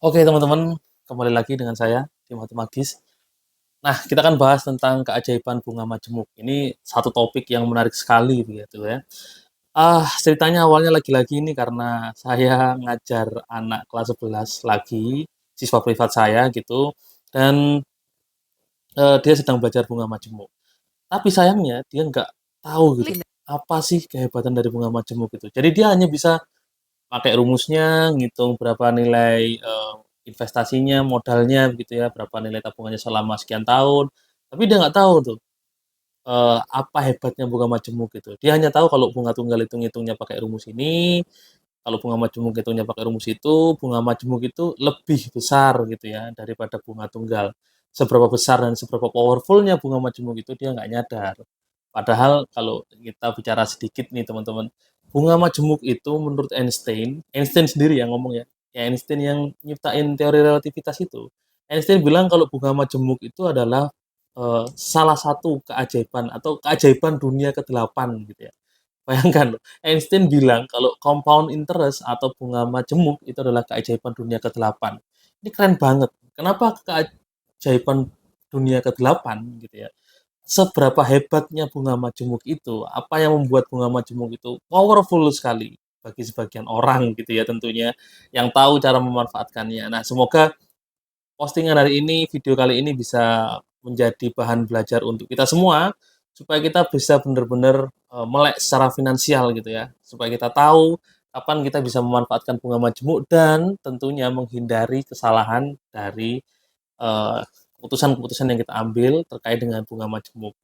Oke teman-teman, kembali lagi dengan saya, Timothy Magis. Nah, kita akan bahas tentang keajaiban bunga majemuk. Ini satu topik yang menarik sekali begitu ya. Ceritanya awalnya lagi-lagi ini karena saya ngajar anak kelas 11 lagi, siswa privat saya gitu, dan dia sedang belajar bunga majemuk. Tapi sayangnya dia nggak tahu gitu, apa sih kehebatan dari bunga majemuk itu. Jadi dia hanya bisa pakai rumusnya, ngitung berapa nilai investasinya, modalnya gitu ya, berapa nilai tabungannya selama sekian tahun. Tapi dia nggak tahu tuh apa hebatnya bunga majemuk gitu. Dia hanya tahu kalau bunga tunggal itu ngitungnya pakai rumus ini, kalau bunga majemuk ngitungnya pakai rumus itu, bunga majemuk itu lebih besar gitu ya daripada bunga tunggal. Seberapa besar dan seberapa powerfulnya bunga majemuk itu dia nggak nyadar. Padahal kalau kita bicara sedikit nih teman-teman, bunga majemuk itu menurut Einstein, Einstein sendiri yang ngomong ya, ya Einstein yang nyiptain teori relativitas itu. Einstein bilang kalau bunga majemuk itu adalah salah satu keajaiban atau keajaiban dunia ke-8 gitu ya. Bayangkan loh, Einstein bilang kalau compound interest atau bunga majemuk itu adalah keajaiban dunia ke-8. Ini keren banget. Kenapa keajaiban dunia ke-8 gitu ya? Seberapa hebatnya bunga majemuk itu, apa yang membuat bunga majemuk itu powerful sekali bagi sebagian orang gitu ya tentunya yang tahu cara memanfaatkannya. Nah, semoga postingan hari ini, video kali ini bisa menjadi bahan belajar untuk kita semua supaya kita bisa benar-benar melek secara finansial gitu ya. Supaya kita tahu kapan kita bisa memanfaatkan bunga majemuk dan tentunya menghindari kesalahan dari keputusan-keputusan yang kita ambil terkait dengan bunga majemuk.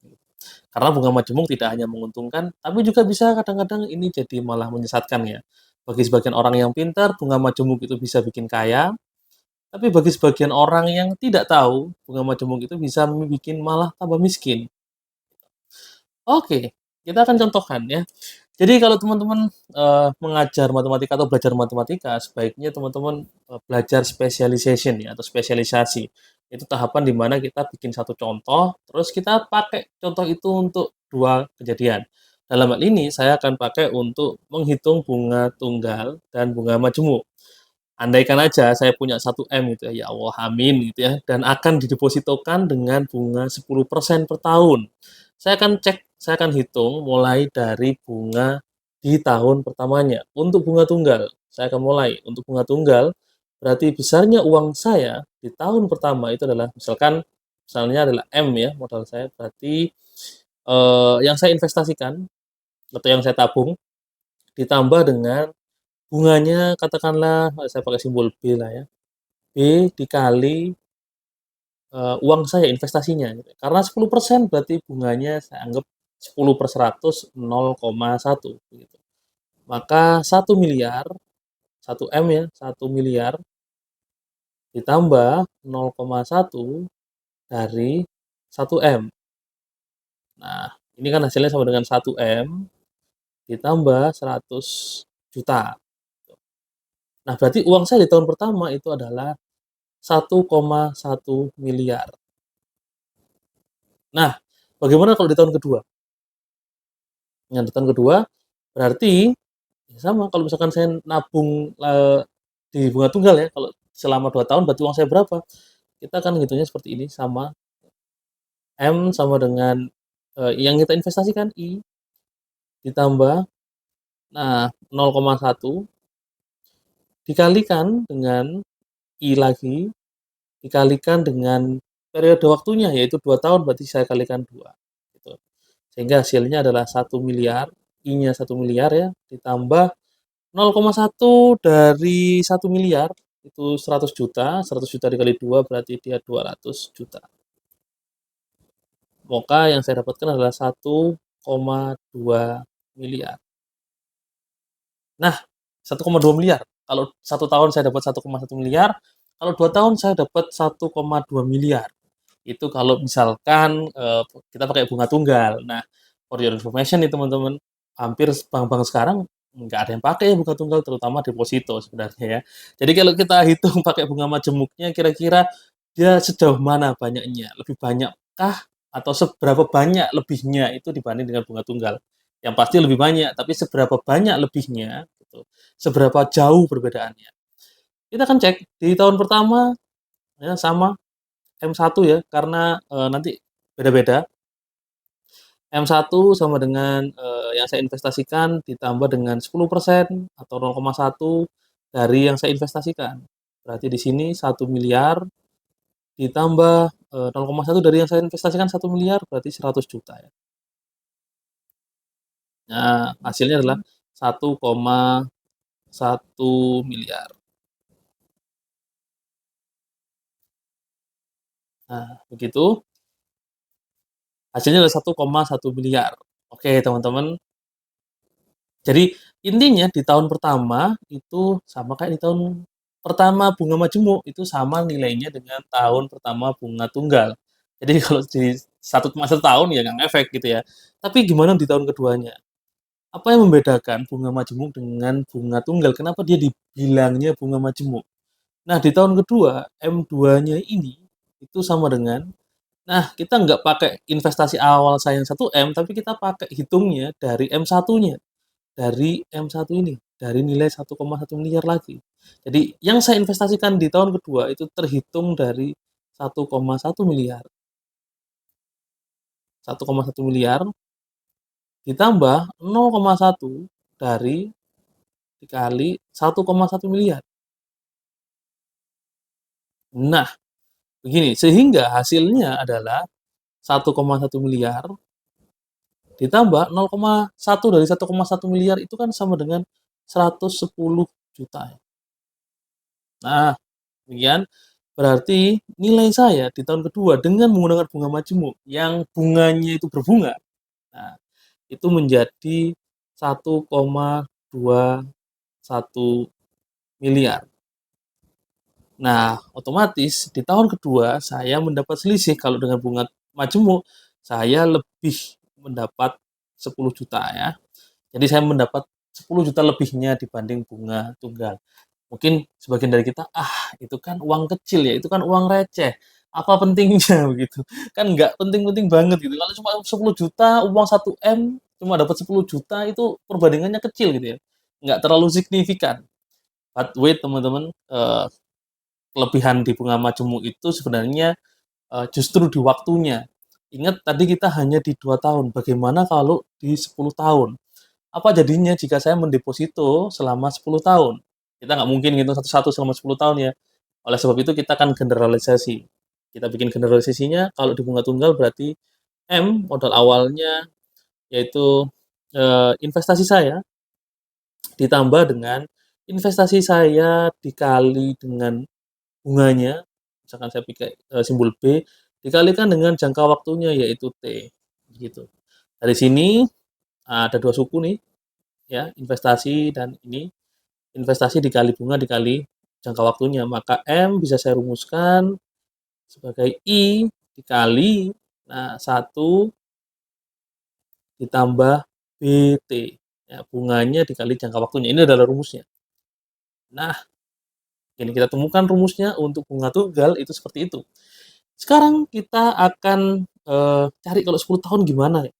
Karena bunga majemuk tidak hanya menguntungkan, tapi juga bisa kadang-kadang ini jadi malah menyesatkan ya. Bagi sebagian orang yang pintar, bunga majemuk itu bisa bikin kaya, tapi bagi sebagian orang yang tidak tahu, bunga majemuk itu bisa bikin malah tambah miskin. Oke, kita akan contohkan ya. Jadi kalau teman-teman mengajar matematika atau belajar matematika, sebaiknya teman-teman belajar specialization ya atau spesialisasi. Itu tahapan di mana kita bikin satu contoh, terus kita pakai contoh itu untuk dua kejadian. Dalam hal ini saya akan pakai untuk menghitung bunga tunggal dan bunga majemuk. Andaikan aja saya punya 1 M gitu ya, ya Allah amin gitu ya, dan akan didepositokan dengan bunga 10% per tahun. Saya akan hitung mulai dari bunga di tahun pertamanya. Untuk bunga tunggal, saya akan mulai. Untuk bunga tunggal, berarti besarnya uang saya di tahun pertama itu adalah misalnya adalah M ya modal saya, berarti yang saya investasikan atau yang saya tabung ditambah dengan bunganya katakanlah saya pakai simbol B lah ya. B dikali uang saya investasinya gitu. Karena 10% berarti bunganya saya anggap 10/100 0,1 gitu. Maka 1 miliar, 1 M ya, 1 miliar ditambah 0,1 dari 1 M. Nah, ini kan hasilnya sama dengan 1 M ditambah 100 juta. Nah, berarti uang saya di tahun pertama itu adalah 1,1 miliar. Nah, bagaimana kalau di tahun kedua? Yang di tahun kedua berarti ya sama kalau misalkan saya nabung di bunga tunggal ya, kalau selama 2 tahun berarti uang saya berapa? Kita akan ngitungnya seperti ini sama M sama dengan yang kita investasikan I ditambah nah 0,1 dikalikan dengan I lagi dikalikan dengan periode waktunya yaitu 2 tahun berarti saya kalikan 2 gitu. Sehingga hasilnya adalah 1 miliar, I-nya 1 miliar ya, ditambah 0,1 dari 1 miliar, itu 100 juta, 100 juta dikali 2 berarti dia 200 juta. Maka yang saya dapatkan adalah 1,2 miliar. Nah, 1,2 miliar. Kalau 1 tahun saya dapat 1,1 miliar, kalau 2 tahun saya dapat 1,2 miliar. Itu kalau misalkan kita pakai bunga tunggal. Nah, for your information nih teman-teman, hampir bank-bank sekarang nggak ada yang pakai ya bunga tunggal, terutama deposito sebenarnya ya. Jadi kalau kita hitung pakai bunga majemuknya, kira-kira dia sejauh mana banyaknya? Lebih banyakkah atau seberapa banyak lebihnya itu dibanding dengan bunga tunggal? Yang pasti lebih banyak, tapi seberapa banyak lebihnya, gitu. Seberapa jauh perbedaannya? Kita akan cek di tahun pertama ya sama M1 ya, karena, nanti beda-beda. M1 sama dengan, yang saya investasikan ditambah dengan 10% atau 0,1 dari yang saya investasikan. Berarti di sini 1.000.000.000 ditambah, 0,1 dari yang saya investasikan 1.000.000.000 berarti 100 juta ya. Nah, hasilnya adalah 1,1 miliar. Nah, begitu, hasilnya adalah 1,1 miliar. Oke, teman-teman. Jadi intinya di tahun pertama itu sama kayak di tahun pertama bunga majemuk, itu sama nilainya dengan tahun pertama bunga tunggal. Jadi kalau di satu masa tahun ya nggak ngefek gitu ya. Tapi gimana di tahun keduanya? Apa yang membedakan bunga majemuk dengan bunga tunggal? Kenapa dia dibilangnya bunga majemuk? Nah, di tahun kedua, M2-nya ini itu sama dengan, nah, kita nggak pakai investasi awal saya yang 1 M, tapi kita pakai hitungnya dari M1-nya. Dari M1 ini, dari nilai 1,1 miliar lagi. Jadi yang saya investasikan di tahun kedua itu terhitung dari 1,1 miliar. 1,1 miliar ditambah 0,1 dari dikali 1,1 miliar. Nah, begini, sehingga hasilnya adalah 1,1 miliar ditambah 0,1 dari 1,1 miliar itu kan sama dengan 110 juta. Nah, demikian berarti nilai saya di tahun kedua dengan menggunakan bunga majemuk yang bunganya itu berbunga, nah, itu menjadi 1,21 miliar. Nah, otomatis di tahun kedua saya mendapat selisih kalau dengan bunga majemuk, saya lebih mendapat 10 juta ya. Jadi saya mendapat 10 juta lebihnya dibanding bunga tunggal. Mungkin sebagian dari kita, "Ah, itu kan uang kecil ya, itu kan uang receh, apa pentingnya?" Begitu. Kan nggak penting-penting banget gitu. Kalau cuma 10 juta, uang 1 M, cuma dapat 10 juta, itu perbandingannya kecil gitu ya, nggak terlalu signifikan. But wait teman-teman, kelebihan di bunga majemuk itu sebenarnya, justru di waktunya. Ingat tadi kita hanya di 2 tahun, bagaimana kalau di 10 tahun? Apa jadinya jika saya mendeposito selama 10 tahun? Kita nggak mungkin ngitung satu-satu selama 10 tahun ya. Oleh sebab itu kita akan generalisasi. Kita bikin generalisasinya, kalau di bunga tunggal berarti M, modal awalnya, yaitu, investasi saya, ditambah dengan investasi saya dikali dengan bunganya, misalkan saya pakai, simbol B, dikalikan dengan jangka waktunya yaitu T, gitu. Dari sini ada 2 suku nih, ya, investasi dan ini, investasi dikali bunga dikali jangka waktunya, maka M bisa saya rumuskan sebagai I dikali, nah, 1 ditambah BT, ya, bunganya dikali jangka waktunya, ini adalah rumusnya. Nah, ini kita temukan rumusnya untuk bunga tunggal itu seperti itu. Sekarang kita akan, cari kalau 10 tahun gimana ya,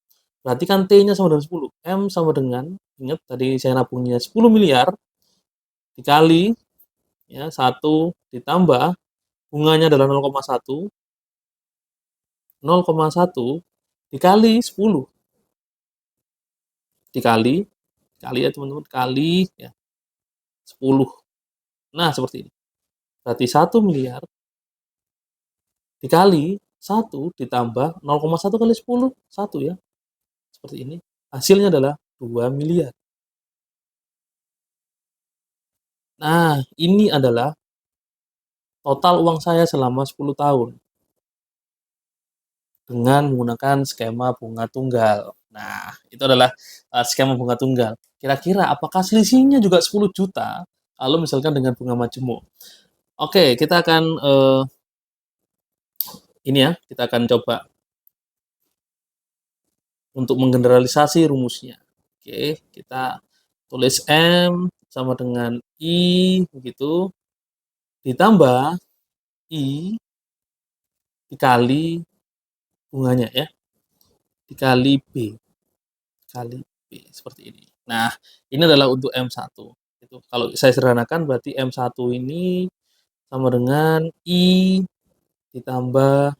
berarti kan T-nya sama dengan 10, M sama dengan, ingat tadi saya nabungnya 10 miliar dikali, ya, 1 ditambah bunganya adalah 0,1, 0,1 dikali 10, dikali kali ya teman-teman, kali ya 10. Nah, seperti ini. Berarti 1 miliar dikali 1 ditambah 0,1 kali 10, 1 ya, seperti ini. Hasilnya adalah 2 miliar. Nah, ini adalah total uang saya selama 10 tahun dengan menggunakan skema bunga tunggal. Nah, itu adalah, skema bunga tunggal. Kira-kira apakah selisihnya juga 10 juta kalau misalkan dengan bunga majemuk? Oke, kita akan, ini ya, kita akan coba untuk menggeneralisasi rumusnya. Oke, kita tulis M sama dengan I begitu, ditambah I dikali bunganya ya, dikali B, kali B seperti ini. Nah, ini adalah untuk M1. Itu kalau saya sederhanakan berarti M1 ini sama dengan I ditambah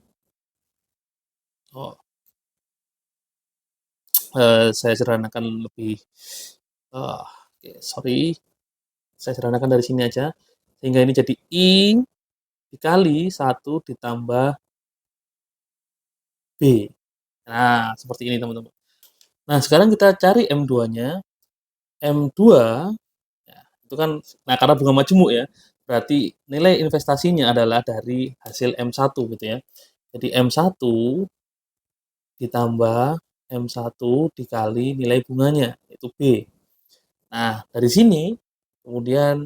oh, saya sederhanakan lebih oke, sorry, saya sederhanakan dari sini aja, sehingga ini jadi I dikali 1 ditambah B. Nah, seperti ini teman-teman. Nah, sekarang kita cari M2-nya. M2 ya, itu kan nah karena bunga majemuk ya, berarti nilai investasinya adalah dari hasil M1 gitu ya. Jadi M1 ditambah M1 dikali nilai bunganya, yaitu B. Nah, dari sini kemudian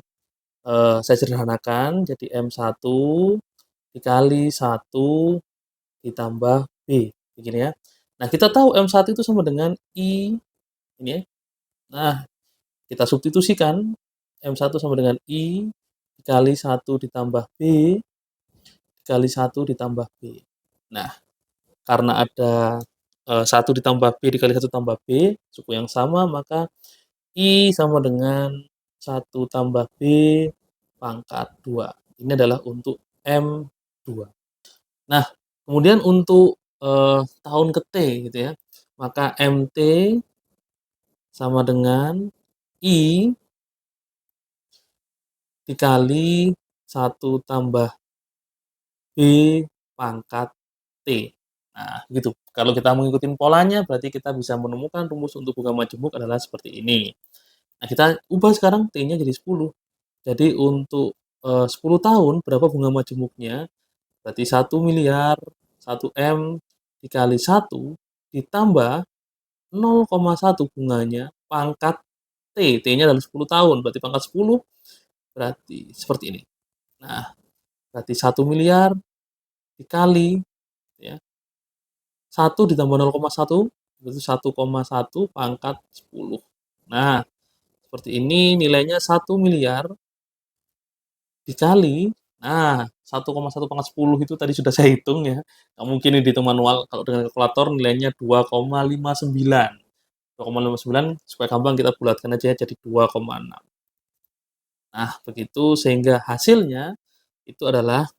saya sederhanakan jadi M1 dikali 1 ditambah B, begini ya. Nah, kita tahu M1 itu sama dengan I ini ya. Nah, kita substitusikan M1 sama dengan I dikali 1 ditambah B dikali 1 ditambah B. Nah, karena ada 1 ditambah B dikali 1 tambah B, suku yang sama, maka I sama dengan 1 tambah B pangkat 2. Ini adalah untuk M2. Nah, kemudian untuk tahun ke T gitu ya, maka MT sama dengan I dikali 1 tambah B pangkat T. Nah, gitu. Kalau kita mengikuti polanya, berarti kita bisa menemukan rumus untuk bunga majemuk adalah seperti ini. Nah, kita ubah sekarang T-nya jadi 10. Jadi untuk 10 tahun berapa bunga majemuknya? Berarti 1 miliar 1 M dikali 1 ditambah 0,1 bunganya pangkat T. T-nya dalam 10 tahun, berarti pangkat 10 berarti seperti ini. Nah, berarti 1 miliar dikali ya 1 ditambah 0,1 berarti 1,1 pangkat 10. Nah, seperti ini nilainya 1 miliar dikali, nah 1,1 pangkat 10 itu tadi sudah saya hitung ya. Nggak mungkin ini dihitung manual, kalau dengan kalkulator nilainya 2,59. 2,59 supaya gampang kita bulatkan aja jadi 2,6. Nah, begitu sehingga hasilnya itu adalah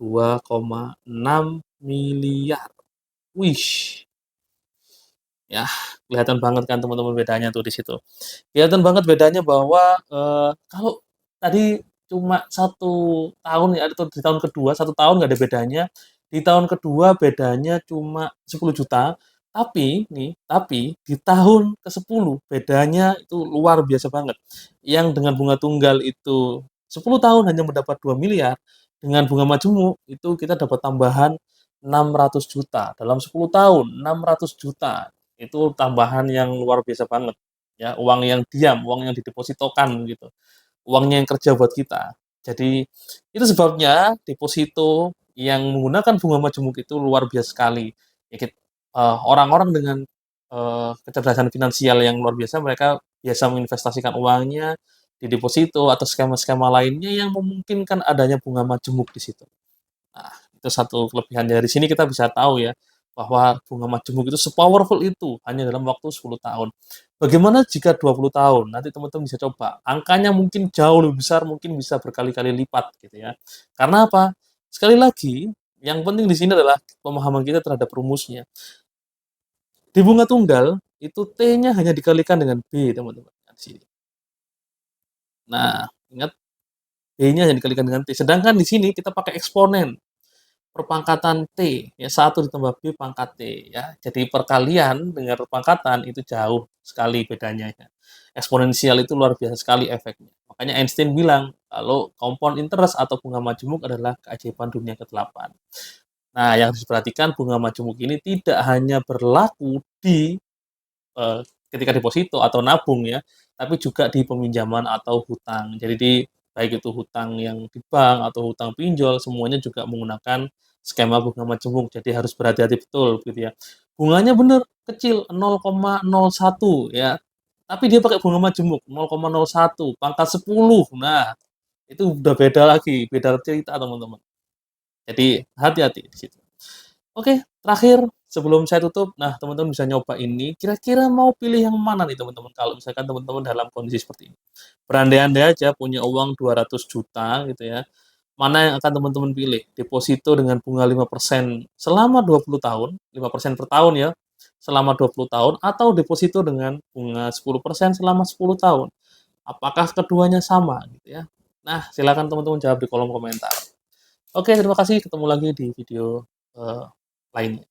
2,6 miliar. Wih, ya kelihatan banget kan teman-teman bedanya tuh di situ. Kelihatan banget bedanya bahwa kalau tadi cuma 1 tahun ya atau di tahun kedua 1 tahun nggak ada bedanya, di tahun kedua bedanya cuma 10 juta, tapi di tahun ke-10 bedanya itu luar biasa banget. Yang dengan bunga tunggal itu 10 tahun hanya mendapat 2 miliar, dengan bunga majemuk itu kita dapat tambahan 600 juta dalam 10 tahun, 600 juta. Itu tambahan yang luar biasa banget, ya, uang yang diam, uang yang didepositokan gitu, uangnya yang kerja buat kita. Jadi, itu sebabnya deposito yang menggunakan bunga majemuk itu luar biasa sekali. Ya orang-orang dengan, kecerdasan finansial yang luar biasa, mereka biasa menginvestasikan uangnya di deposito atau skema-skema lainnya yang memungkinkan adanya bunga majemuk di situ. Nah, itu satu kelebihan dari sini kita bisa tahu ya, bahwa bunga majemuk itu se-powerful itu hanya dalam waktu 10 tahun. Bagaimana jika 20 tahun? Nanti teman-teman bisa coba. Angkanya mungkin jauh lebih besar, mungkin bisa berkali-kali lipat gitu ya. Karena apa? Sekali lagi, yang penting di sini adalah pemahaman kita terhadap rumusnya. Di bunga tunggal, itu T-nya hanya dikalikan dengan B, teman-teman. Di sini. Nah, ingat B-nya hanya dikalikan dengan T. Sedangkan di sini kita pakai eksponen. Perpangkatan T, ya 1 ditambah B pangkat T, ya. Jadi perkalian dengan perpangkatan itu jauh sekali bedanya ya. Eksponensial itu luar biasa sekali efeknya. Makanya Einstein bilang kalau compound interest atau bunga majemuk adalah keajaiban dunia ke-8. Nah, yang harus diperhatikan bunga majemuk ini tidak hanya berlaku di eee, ketika deposito atau nabung ya, tapi juga di peminjaman atau hutang. Jadi baik itu hutang yang di bank atau hutang pinjol semuanya juga menggunakan skema bunga majemuk. Jadi harus berhati-hati betul gitu ya. Bunganya bener kecil 0,01 ya, tapi dia pakai bunga majemuk 0,01 pangkat 10. Nah, itu udah beda lagi, beda cerita teman-teman. Jadi hati-hati di situ. Oke, terakhir sebelum saya tutup, nah teman-teman bisa nyoba ini, kira-kira mau pilih yang mana nih teman-teman, kalau misalkan teman-teman dalam kondisi seperti ini? Berandai-andai aja punya uang 200 juta gitu ya, mana yang akan teman-teman pilih? Deposito dengan bunga 5% selama 20 tahun, 5% per tahun ya, selama 20 tahun, atau deposito dengan bunga 10% selama 10 tahun. Apakah keduanya sama gitu ya? Nah, silakan teman-teman jawab di kolom komentar. Oke, terima kasih. Ketemu lagi di video, lainnya.